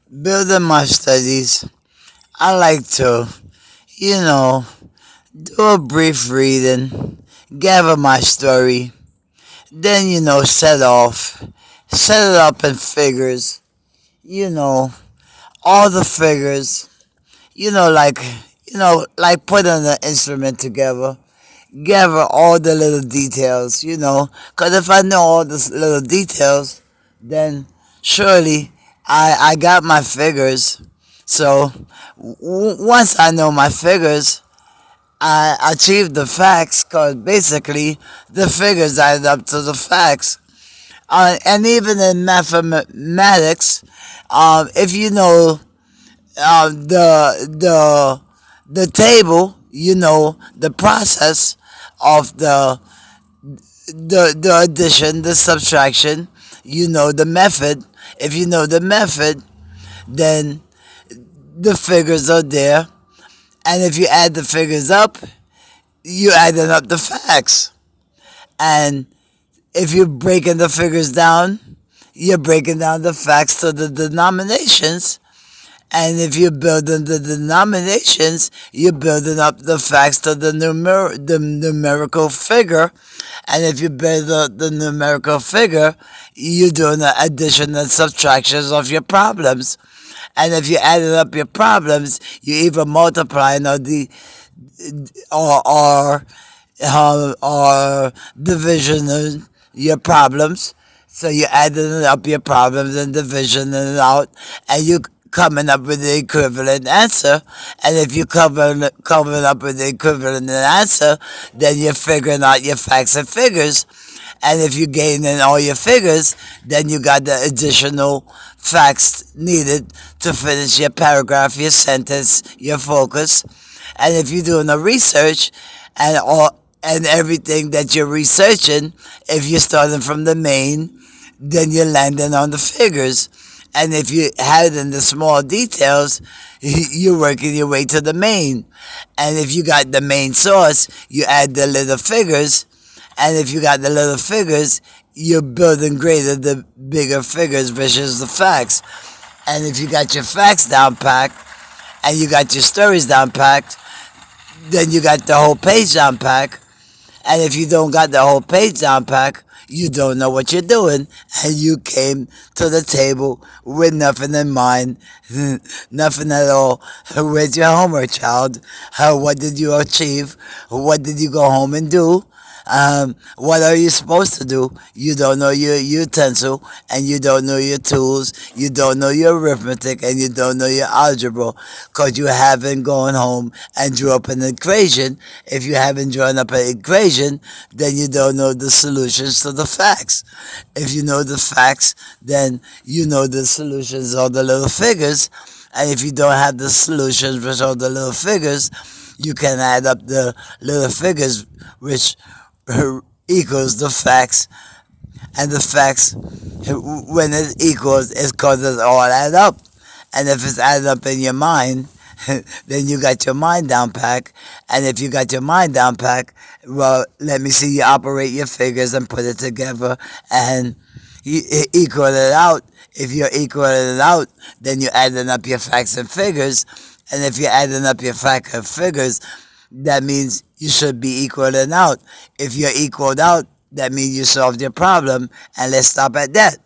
building my studies, I like to, you know, do a brief reading, gather my story, then, set it up in figures, you know, all the figures, you know, like, like putting an instrument together, gather all the little details, because if I know all the little details, then surely I got my figures. So once I know my figures, I achieve the facts because basically the figures add up to the facts. And even in mathematics, if you know the table, you know the process of the addition, the subtraction, you know the method. If you know the method, then the figures are there. And if you add the figures up, you adding up the facts. And if you're breaking the figures down, you're breaking down the facts to the denominations. And if you're building the denominations, you're building up the facts to the numerical figure. And if you build the numerical figure, you're doing the addition and subtractions of your problems. And if you added up your problems, you either multiplying or division your problems. So you adding up your problems and division it out, and you coming up with the equivalent answer. And if you coming up with the equivalent answer, then you're figuring out your facts and figures. And if you gain in all your figures, then you got the additional facts needed to finish your paragraph, your sentence, your focus. And if you're doing a research and everything that you're researching, if you're starting from the main, then you're landing on the figures. And if you had in the small details, you're working your way to the main. And if you got the main source, you add the little figures. And if you got the little figures, you're building greater the bigger figures versus the facts. And if you got your facts down packed and you got your stories down packed, then you got the whole page down packed. And if you don't got the whole page down packed, you don't know what you're doing, and you came to the table with nothing in mind, nothing at all. Where's your homework, child? What did you achieve? What did you go home and do? What are you supposed to do? You don't know your utensil, and you don't know your tools, you don't know your arithmetic, and you don't know your algebra, because you haven't gone home and drew up an equation. If you haven't drawn up an equation, then you don't know the solutions to the facts. If you know the facts, then you know the solutions of the little figures. And if you don't have the solutions with all the little figures, you can add up the little figures, which equals the facts, and the facts, when it equals, it's because it all add up. And if it's added up in your mind, then you got your mind down pack. And if you got your mind down pack, well, let me see you operate your figures and put it together and you equal it out. If you're equaling it out, then you're adding up your facts and figures. And if you're adding up your facts and figures, that means you should be equaling out. If you're equaled out, that means you solved your problem. And let's stop at that.